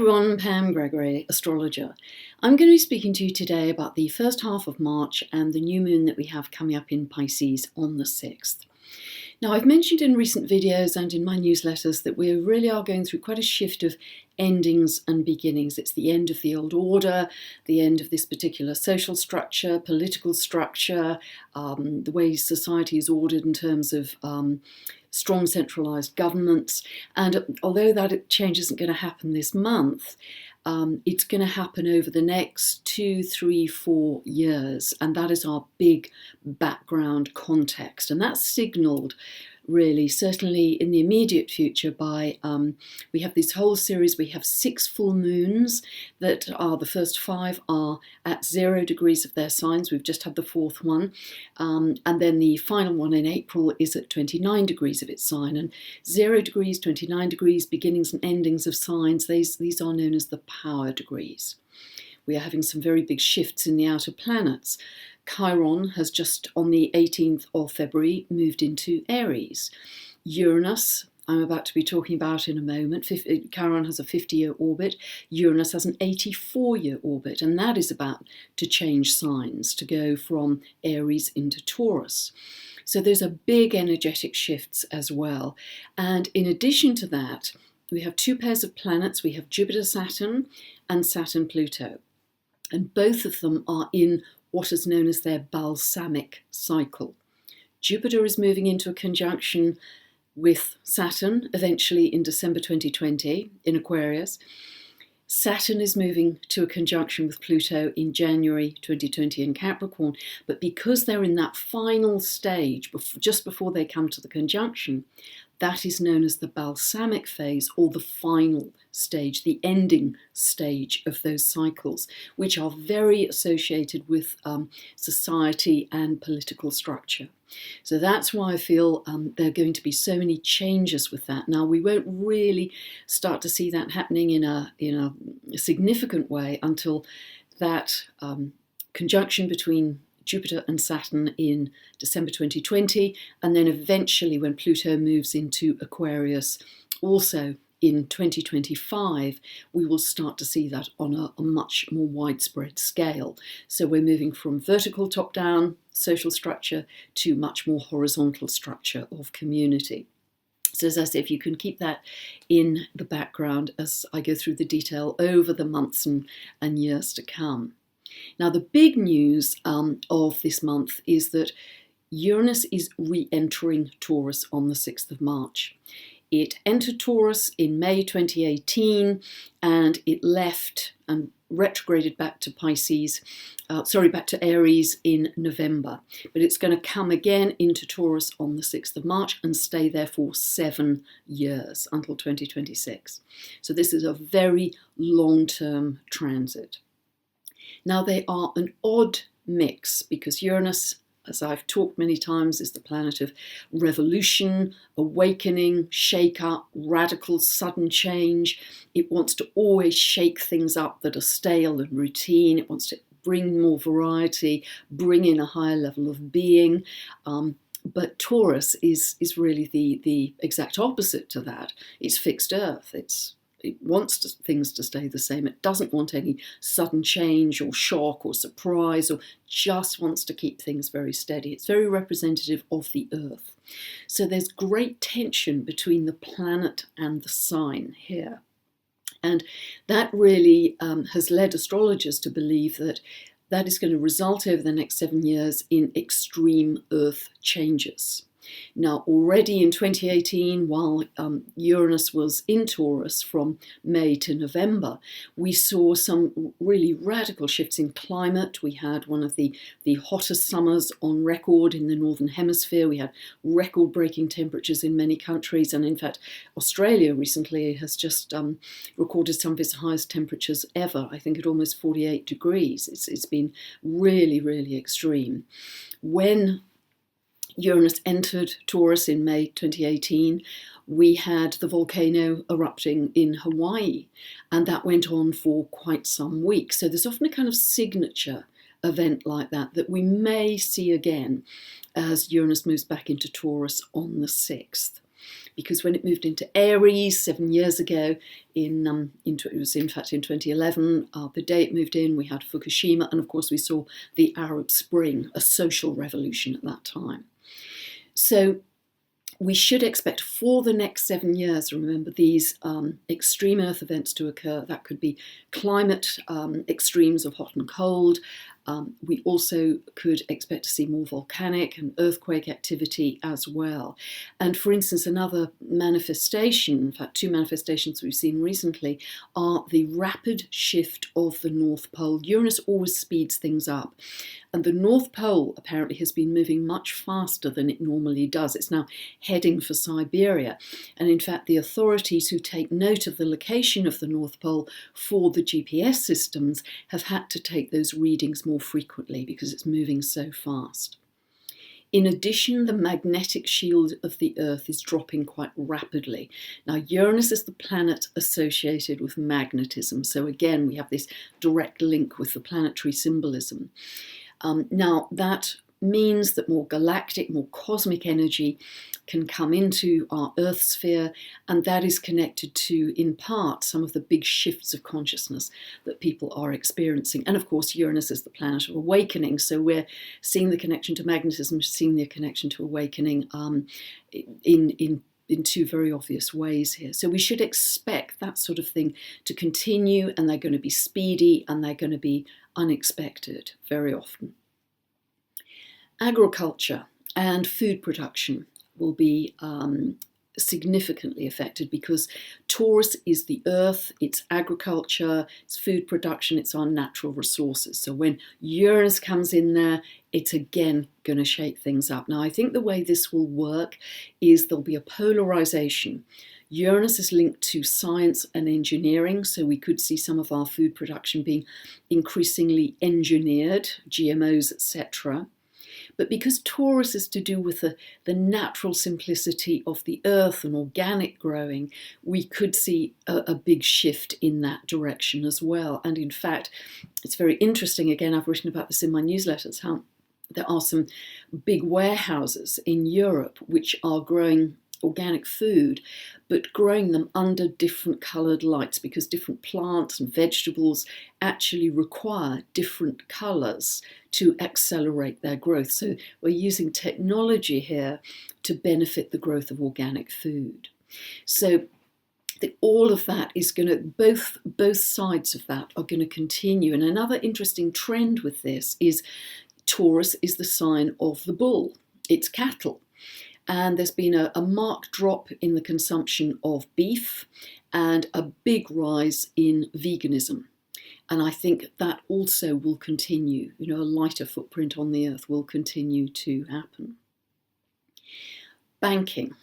everyone, Pam Gregory, astrologer. I'm going to be speaking to you today about the first half of March and the new moon that we have coming up in Pisces on the 6th. Now, I've mentioned in recent videos and in my newsletters that we really are going through quite a shift of endings and beginnings. It's the end of the old order, the end of this particular social structure, political structure, the way society is ordered in terms of strong centralised governments. And although that change isn't going to happen this month, it's going to happen over the next 2, 3, 4 years. And that is our big background context. And that's signalled really, certainly in the immediate future by, we have this whole series, we have 6 full moons that are, the first 5 are at 0 degrees of their signs. We've just had the 4th one. And then the final one in April is at 29 degrees of its sign. And 0 degrees, 29 degrees, beginnings and endings of signs, these are known as the power degrees. We are having some very big shifts in the outer planets. Chiron has just on the 18th of February moved into Aries. Uranus, I'm about to be talking about in a moment. Chiron has a 50-year orbit. Uranus has an 84-year orbit, and that is about to change signs, to go from Aries into Taurus. So those are big energetic shifts as well. And in addition to that, we have 2 pairs of planets. We have Jupiter-Saturn and Saturn-Pluto. And both of them are in what is known as their balsamic cycle. Jupiter is moving into a conjunction with Saturn, eventually in December 2020 in Aquarius. Saturn is moving to a conjunction with Pluto in January 2020 in Capricorn, but because they're in that final stage, just before they come to the conjunction, that is known as the balsamic phase, or the final stage, the ending stage of those cycles, which are very associated with society and political structure. So that's why I feel there are going to be so many changes with that. Now, we won't really start to see that happening in a significant way until that conjunction between Jupiter and Saturn in December 2020, and then eventually when Pluto moves into Aquarius also in 2025, we will start to see that on a much more widespread scale. So we're moving from vertical top-down social structure to much more horizontal structure of community. So as I say, if you can keep that in the background as I go through the detail over the months and years to come. Now, the big news of this month is that Uranus is re-entering Taurus on the 6th of March. It entered Taurus in May 2018 and it left and retrograded back to back to Aries in November. But it's going to come again into Taurus on the 6th of March and stay there for 7 years until 2026. So this is a very long-term transit. Now, they are an odd mix because Uranus, as I've talked many times, is the planet of revolution, awakening, shake-up, radical, sudden change. It wants to always shake things up that are stale and routine. It wants to bring more variety, bring in a higher level of being. But Taurus is really the exact opposite to that. It's fixed earth. It wants things to stay the same. It doesn't want any sudden change or shock or surprise, or just wants to keep things very steady. It's very representative of the Earth. So there's great tension between the planet and the sign here. And that really has led astrologers to believe that that is going to result over the next 7 years in extreme Earth changes. Now, already in 2018, while Uranus was in Taurus from May to November, we saw some really radical shifts in climate. We had one of the hottest summers on record in the Northern Hemisphere. We had record-breaking temperatures in many countries. And in fact, Australia recently has just recorded some of its highest temperatures ever, I think at almost 48 degrees. It's been really, really extreme. When Uranus entered Taurus in May 2018, we had the volcano erupting in Hawaii, and that went on for quite some weeks. So there's often a kind of signature event like that we may see again as Uranus moves back into Taurus on the 6th. because when it moved into Aries 7 years ago, it was in fact in 2011, the day it moved in, we had Fukushima, and of course we saw the Arab Spring, a social revolution at that time. So we should expect for the next 7 years, remember, these extreme Earth events to occur. That could be climate extremes of hot and cold. We also could expect to see more volcanic and earthquake activity as well. And for instance, another manifestation, in fact, two manifestations we've seen recently, are the rapid shift of the North Pole. Uranus always speeds things up. And the North Pole apparently has been moving much faster than it normally does. It's now heading for Siberia. And in fact, the authorities who take note of the location of the North Pole for the GPS systems have had to take those readings more frequently because it's moving so fast. In addition, the magnetic shield of the Earth is dropping quite rapidly. Now, Uranus is the planet associated with magnetism. So again, we have this direct link with the planetary symbolism. Now, that means that more galactic, more cosmic energy can come into our Earth sphere, and that is connected to, in part, some of the big shifts of consciousness that people are experiencing. And of course, Uranus is the planet of awakening, so we're seeing the connection to magnetism, seeing the connection to awakening in two very obvious ways here. So we should expect that sort of thing to continue, and they're going to be speedy and they're going to be unexpected very often. Agriculture and food production will be significantly affected because Taurus is the earth, it's agriculture, it's food production, it's our natural resources. So when Uranus comes in there, it's again going to shake things up. Now, I think the way this will work is there'll be a polarization. Uranus is linked to science and engineering, so we could see some of our food production being increasingly engineered, GMOs, etc. But because Taurus is to do with the natural simplicity of the earth and organic growing, we could see a big shift in that direction as well. And in fact, it's very interesting, again, I've written about this in my newsletters, how there are some big warehouses in Europe which are growing organic food, but growing them under different coloured lights because different plants and vegetables actually require different colours to accelerate their growth. So we're using technology here to benefit the growth of organic food. So all of that is going to, both sides of that are going to continue. And another interesting trend with this is Taurus is the sign of the bull. It's cattle. And there's been a marked drop in the consumption of beef and a big rise in veganism. And I think that also will continue. A lighter footprint on the earth will continue to happen. Banking,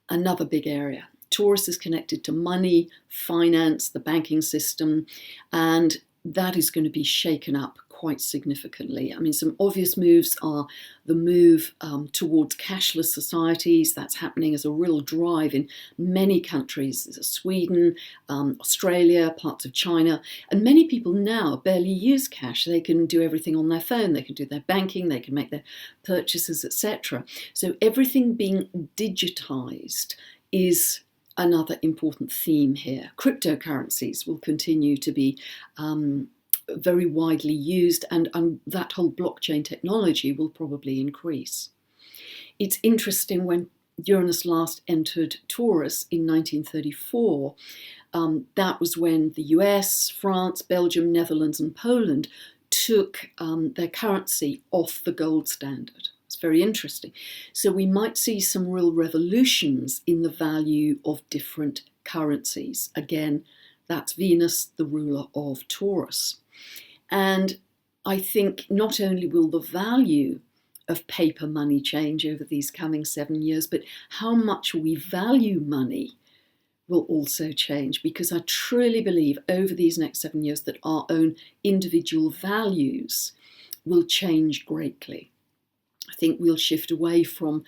another big area. Taurus is connected to money, finance, the banking system, and that is going to be shaken up quite significantly. I mean, some obvious moves are the move towards cashless societies. That's happening as a real drive in many countries. There's Sweden, Australia, parts of China, and many people now barely use cash. They can do everything on their phone. They can do their banking, they can make their purchases, etc. So everything being digitized is another important theme here. Cryptocurrencies will continue to be very widely used, and that whole blockchain technology will probably increase. It's interesting, when Uranus last entered Taurus in 1934, that was when the US, France, Belgium, Netherlands and Poland took their currency off the gold standard. It's very interesting. So we might see some real revolutions in the value of different currencies. Again, that's Venus, the ruler of Taurus. And I think not only will the value of paper money change over these coming 7 years, but how much we value money will also change, because I truly believe over these next 7 years that our own individual values will change greatly. I think we'll shift away from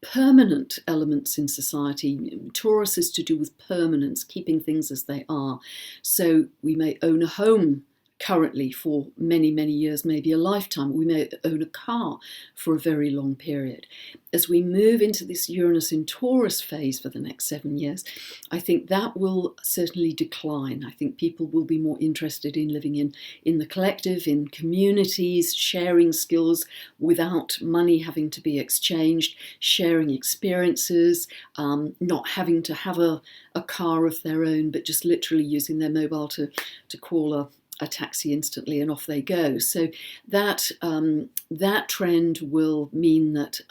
permanent elements in society. Taurus is to do with permanence, keeping things as they are. So we may own a home currently for many, many years, maybe a lifetime. We may own a car for a very long period. As we move into this Uranus in Taurus phase for the next 7 years, I think that will certainly decline. I think people will be more interested in living in the collective, in communities, sharing skills without money having to be exchanged, sharing experiences, not having to have a car of their own, but just literally using their mobile to call a taxi instantly and off they go. So that trend will mean that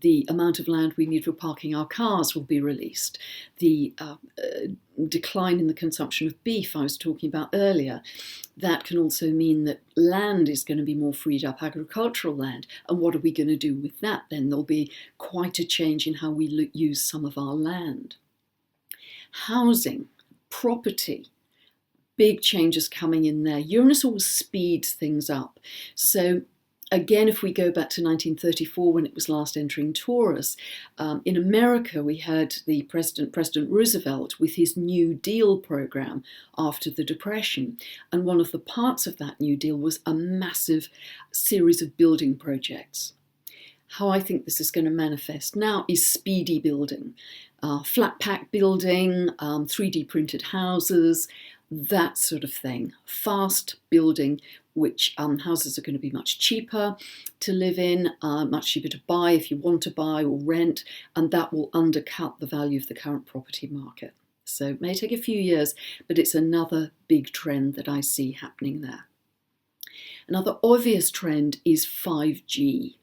the amount of land we need for parking our cars will be released. The decline in the consumption of beef I was talking about earlier, that can also mean that land is going to be more freed up, agricultural land. And what are we going to do with that then? There'll be quite a change in how we use some of our land. Housing, property, big changes coming in there. Uranus always speeds things up. So again, if we go back to 1934 when it was last entering Taurus, in America we had the President Roosevelt with his New Deal program after the Depression. And one of the parts of that New Deal was a massive series of building projects. How I think this is going to manifest now is speedy building, flat pack building, 3D printed houses, that sort of thing. Fast building, which houses are going to be much cheaper to live in, much cheaper to buy if you want to buy or rent, and that will undercut the value of the current property market. So it may take a few years, but it's another big trend that I see happening there. Another obvious trend is 5G.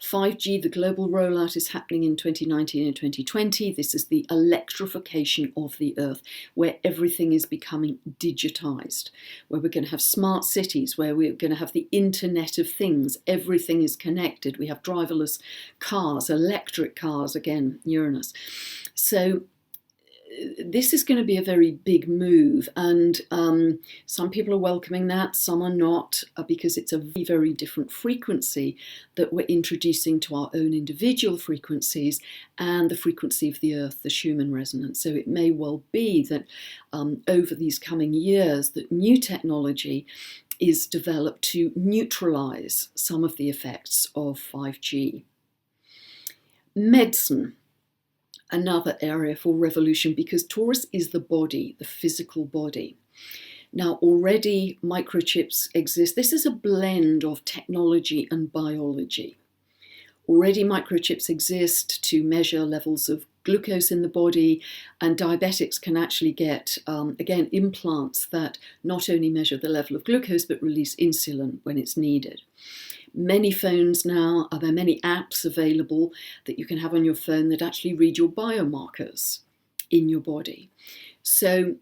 5G, the global rollout is happening in 2019 and 2020. This is the electrification of the Earth, where everything is becoming digitized, where we're going to have smart cities, where we're going to have the Internet of Things. Everything is connected. We have driverless cars, electric cars, again, Uranus. So this is going to be a very big move, and some people are welcoming that, some are not, because it's a very, very different frequency that we're introducing to our own individual frequencies and the frequency of the Earth, the Schumann resonance. So it may well be that over these coming years that new technology is developed to neutralize some of the effects of 5G. Medicine. Another area for revolution, because Taurus is the body, the physical body. Now already microchips exist. This is a blend of technology and biology. Already microchips exist to measure levels of glucose in the body, and diabetics can actually get, again, implants that not only measure the level of glucose but release insulin when it's needed. Many phones now, there are many apps available that you can have on your phone that actually read your biomarkers in your body. So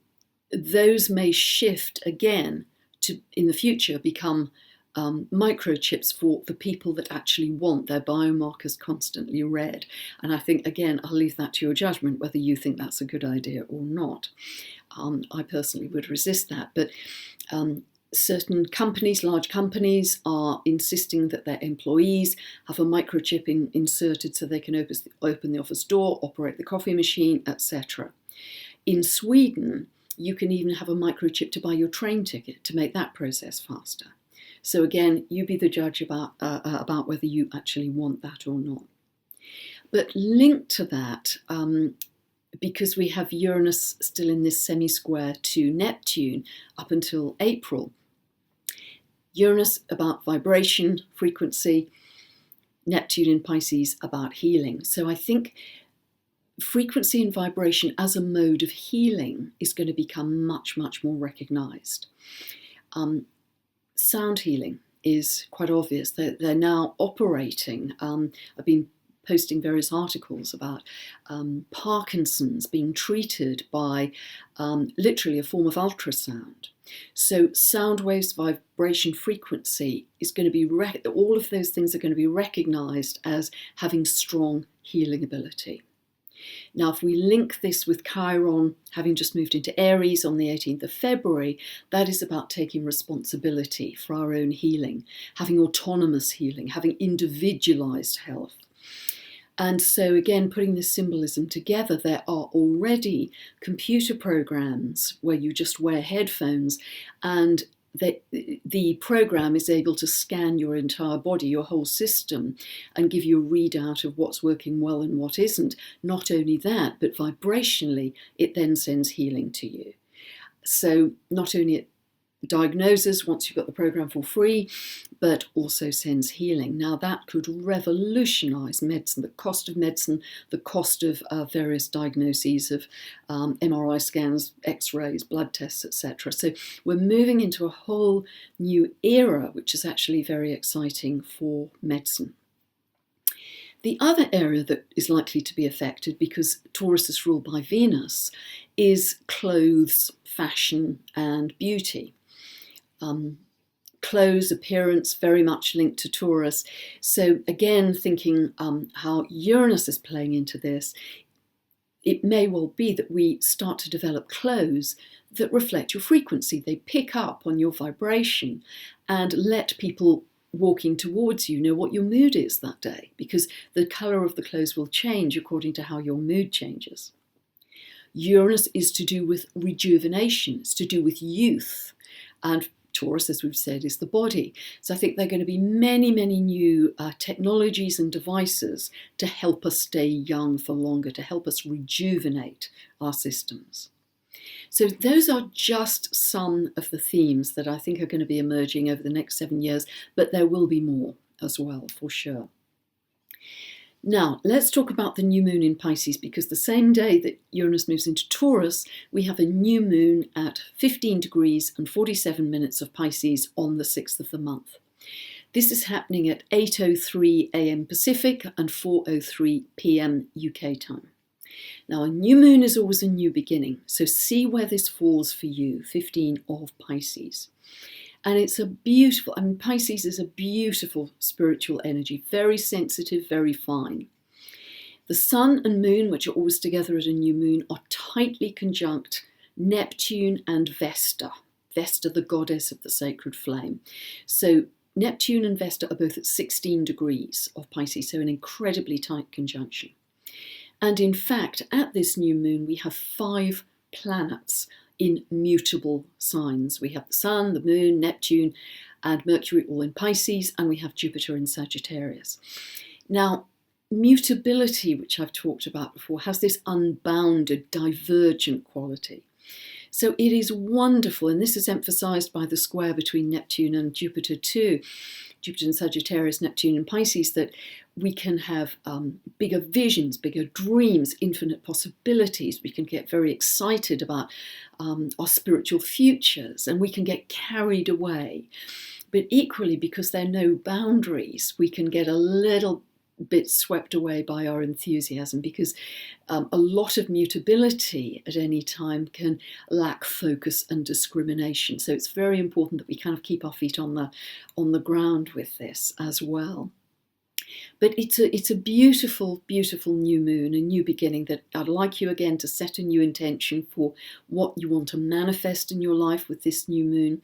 those may shift again to, in the future, become microchips for the people that actually want their biomarkers constantly read. And I think, again, I'll leave that to your judgment whether you think that's a good idea or not. I personally would resist that, but certain companies, large companies, are insisting that their employees have a microchip inserted so they can open the office door, operate the coffee machine, etc. In Sweden, you can even have a microchip to buy your train ticket to make that process faster. So again, you be the judge about whether you actually want that or not. But linked to that, because we have Uranus still in this semi-square to Neptune up until April. Uranus about vibration, frequency, Neptune in Pisces about healing. So I think frequency and vibration as a mode of healing is going to become much, much more recognized. Sound healing is quite obvious. They're now operating. I've been posting various articles about Parkinson's being treated by literally a form of ultrasound. So sound waves, vibration, frequency is going to be, all of those things are going to be recognized as having strong healing ability. Now, if we link this with Chiron having just moved into Aries on the 18th of February, that is about taking responsibility for our own healing, having autonomous healing, having individualized health. And so again, putting this symbolism together, there are already computer programs where you just wear headphones and the program is able to scan your entire body, your whole system, and give you a readout of what's working well and what isn't. Not only that, but vibrationally, it then sends healing to you. So not only it diagnoses once you've got the program for free, but also sends healing. Now that could revolutionize medicine, the cost of medicine, the cost of various diagnoses of MRI scans, x-rays, blood tests, etc. So we're moving into a whole new era, which is actually very exciting for medicine. The other area that is likely to be affected, because Taurus is ruled by Venus, is clothes, fashion and beauty. Clothes, appearance, very much linked to Taurus. So again, thinking how Uranus is playing into this, it may well be that we start to develop clothes that reflect your frequency. They pick up on your vibration and let people walking towards you know what your mood is that day, because the colour of the clothes will change according to how your mood changes. Uranus is to do with rejuvenation, it's to do with youth, and Taurus, as we've said, is the body. So I think there are going to be many, many new technologies and devices to help us stay young for longer, to help us rejuvenate our systems. So those are just some of the themes that I think are going to be emerging over the next 7 years, but there will be more as well, for sure. Now, let's talk about the new moon in Pisces, because the same day that Uranus moves into Taurus, we have a new moon at 15 degrees and 47 minutes of Pisces on the 6th of the month. This is happening at 8:03 a.m. Pacific and 4:03 p.m. UK time. Now, a new moon is always a new beginning, so see where this falls for you, 15 of Pisces. And it's a beautiful, Pisces is a beautiful spiritual energy, very sensitive, very fine. The sun and moon, which are always together at a new moon, are tightly conjunct Neptune and Vesta. Vesta, the goddess of the sacred flame. So Neptune and Vesta are both at 16 degrees of Pisces, so an incredibly tight conjunction. And in fact, at this new moon, we have 5 planets in mutable signs. We have the Sun, the Moon, Neptune, and Mercury all in Pisces, and we have Jupiter in Sagittarius. Now, mutability, which I've talked about before, has this unbounded, divergent quality. So it is wonderful, and this is emphasised by the square between Neptune and Jupiter too. Jupiter in Sagittarius, Neptune in Pisces, that we can have bigger visions, bigger dreams, infinite possibilities. We can get very excited about our spiritual futures, and we can get carried away. But equally, because there are no boundaries, we can get a little bit swept away by our enthusiasm, because a lot of mutability at any time can lack focus and discrimination. So it's very important that we kind of keep our feet on the ground with this as well. But it's a beautiful, beautiful new moon, a new beginning, that I'd like you again to set a new intention for what you want to manifest in your life with this new moon.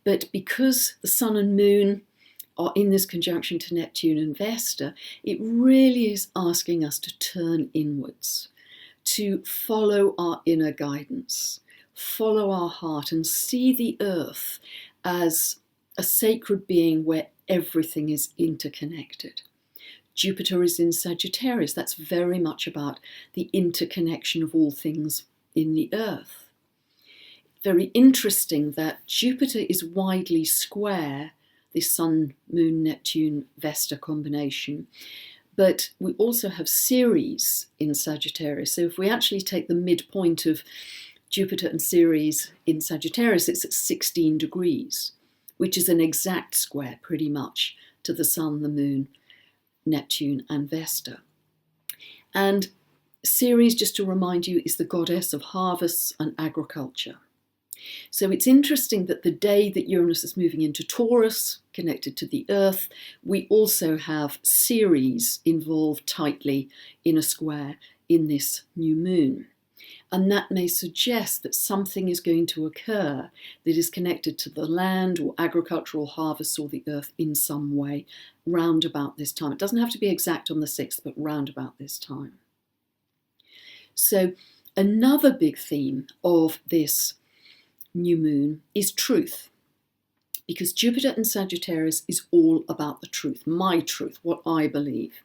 But because the sun and moon are in this conjunction to Neptune and Vesta, it really is asking us to turn inwards, to follow our inner guidance, follow our heart, and see the earth as a sacred being where everything is interconnected. Jupiter is in Sagittarius. That's very much about the interconnection of all things in the earth. Very interesting that Jupiter is widely square, the Sun, Moon, Neptune, Vesta combination. But we also have Ceres in Sagittarius. So if we actually take the midpoint of Jupiter and Ceres in Sagittarius, it's at 16 degrees, which is an exact square pretty much to the Sun, the Moon, Neptune and Vesta. And Ceres, just to remind you, is the goddess of harvests and agriculture. So it's interesting that the day that Uranus is moving into Taurus, connected to the Earth, we also have Ceres involved tightly in a square in this new moon. And that may suggest that something is going to occur that is connected to the land or agricultural harvests or the earth in some way round about this time. It doesn't have to be exact on the 6th, but round about this time. So another big theme of this new moon is truth. because Jupiter in Sagittarius is all about the truth, my truth, what I believe.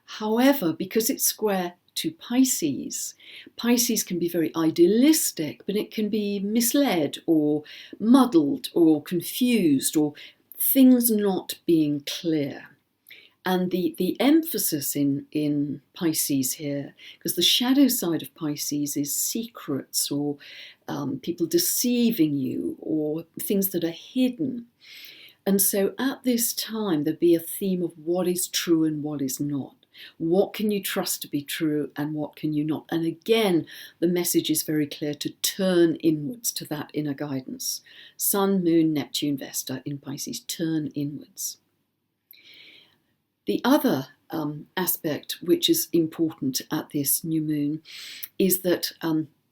However, because it's square to Pisces, Pisces can be very idealistic, but it can be misled or muddled or confused or things not being clear. And the emphasis in Pisces here, because the shadow side of Pisces is secrets or people deceiving you or things that are hidden. And so at this time, there'd be a theme of what is true and what is not. What can you trust to be true and what can you not? And again, the message is very clear to turn inwards to that inner guidance. Sun, Moon, Neptune, Vesta in Pisces, turn inwards. The other aspect which is important at this new moon is that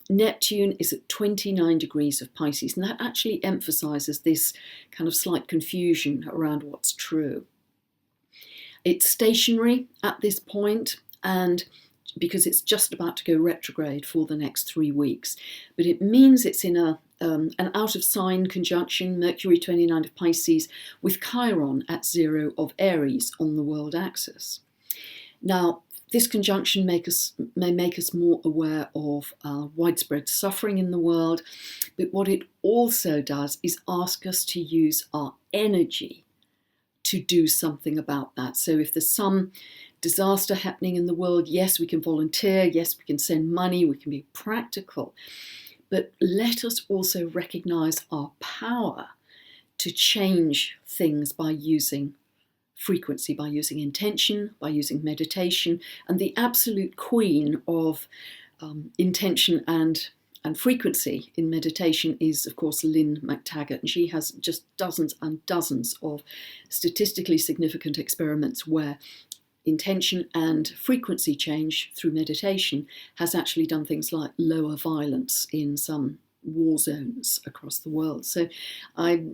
Neptune is at 29 degrees of Pisces, and that actually emphasises this kind of slight confusion around what's true. It's stationary at this point, and because it's just about to go retrograde for the next 3 weeks, but it means it's in an out of sign conjunction, Mercury 29 of Pisces, with Chiron at 0 of Aries on the world axis. Now, this conjunction may make us more aware of widespread suffering in the world, but what it also does is ask us to use our energy to do something about that. So if there's some disaster happening in the world, yes, we can volunteer, yes, we can send money, we can be practical, but let us also recognize our power to change things by using frequency, by using intention, by using meditation. And the absolute queen of intention and frequency in meditation is, of course, Lynn McTaggart, and she has just dozens and dozens of statistically significant experiments where intention and frequency change through meditation has actually done things like lower violence in some war zones across the world. So I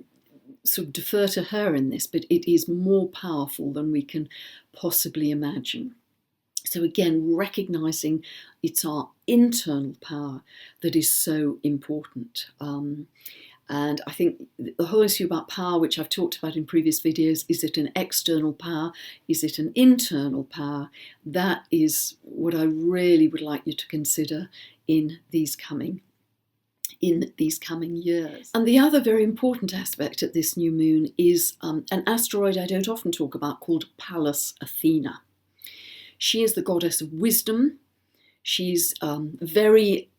sort of defer to her in this, but it is more powerful than we can possibly imagine. So again, recognising it's our internal power that is so important. And I think the whole issue about power, which I've talked about in previous videos, is it an external power? Is it an internal power? That is what I really would like you to consider in these coming years. And the other very important aspect at this new moon is an asteroid I don't often talk about called Pallas Athena. She is the goddess of wisdom. She's very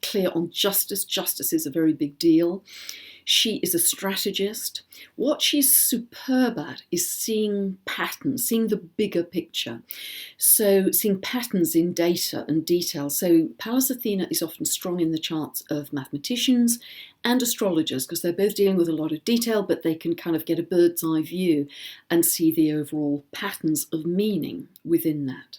clear on justice. Justice is a very big deal. She is a strategist. What she's superb at is seeing patterns, seeing the bigger picture. So seeing patterns in data and detail. So Pallas Athena is often strong in the charts of mathematicians and astrologers because they're both dealing with a lot of detail, but they can kind of get a bird's eye view and see the overall patterns of meaning within that.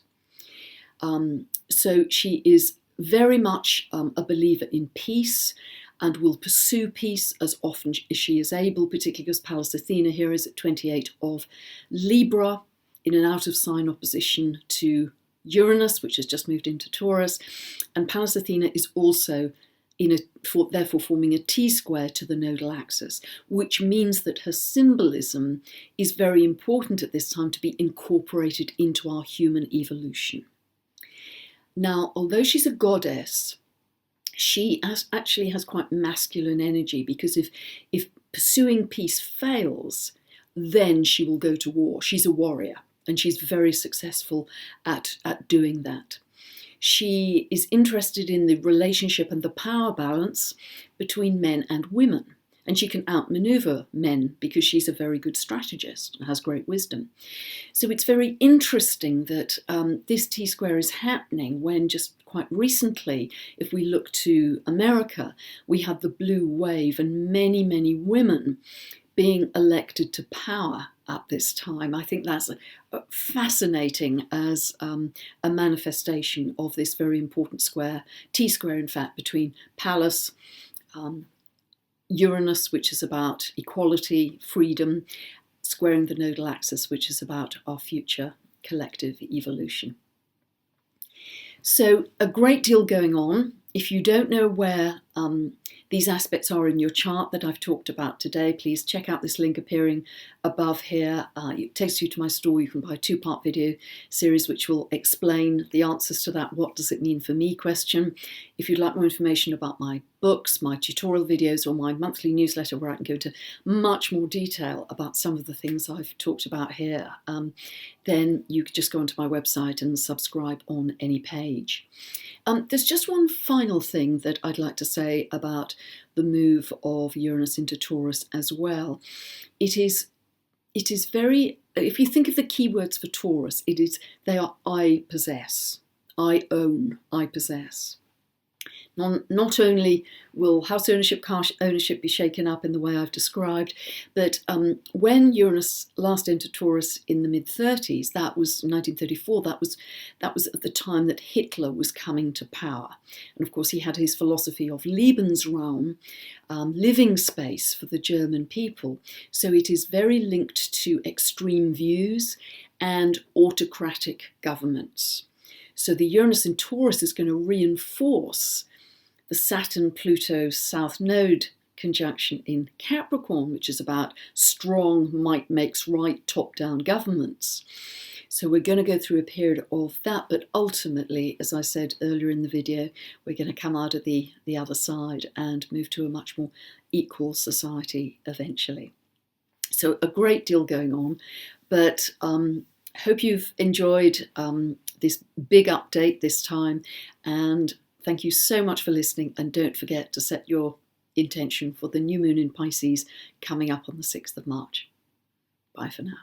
So she is very much a believer in peace and will pursue peace as often as she is able, particularly because Pallas Athena here is at 28 of Libra in an out of sign opposition to Uranus, which has just moved into Taurus. And Pallas Athena is also therefore forming a T-square to the nodal axis, which means that her symbolism is very important at this time to be incorporated into our human evolution. Now, although she's a goddess, she actually has quite masculine energy, because if pursuing peace fails, then she will go to war. She's a warrior, and she's very successful at doing that. She is interested in the relationship and the power balance between men and women. And she can outmaneuver men because she's a very good strategist and has great wisdom. So it's very interesting that this T-square is happening when just quite recently, if we look to America, we had the blue wave and many, many women being elected to power at this time. I think that's fascinating as a manifestation of this very important square, T-square in fact, between Pallas, Uranus, which is about equality, freedom, squaring the nodal axis, which is about our future collective evolution. So a great deal going on. If you don't know where these aspects are in your chart that I've talked about today. Please check out this link appearing above here. It takes you to my store. You can buy a 2-part video series which will explain the answers to that "what does it mean for me" question. If you'd like more information about my books, my tutorial videos, or my monthly newsletter where I can go into much more detail about some of the things I've talked about here, then you could just go onto my website and subscribe on any page. There's just one final thing that I'd like to say about the move of Uranus into Taurus as well. It is very, if you think of the keywords for Taurus, they are I possess, I own, I possess. Not only will house ownership, car ownership be shaken up in the way I've described, but when Uranus last entered Taurus in the mid-30s, that was 1934, that was at the time that Hitler was coming to power. And of course he had his philosophy of Lebensraum, living space for the German people. So it is very linked to extreme views and autocratic governments. So the Uranus in Taurus is going to reinforce the Saturn-Pluto South Node conjunction in Capricorn, which is about strong might makes right top-down governments. So we're going to go through a period of that, but ultimately, as I said earlier in the video, we're going to come out of the other side and move to a much more equal society eventually. So a great deal going on, but hope you've enjoyed this big update this time, and thank you so much for listening, and don't forget to set your intention for the new moon in Pisces coming up on the 6th of March. Bye for now.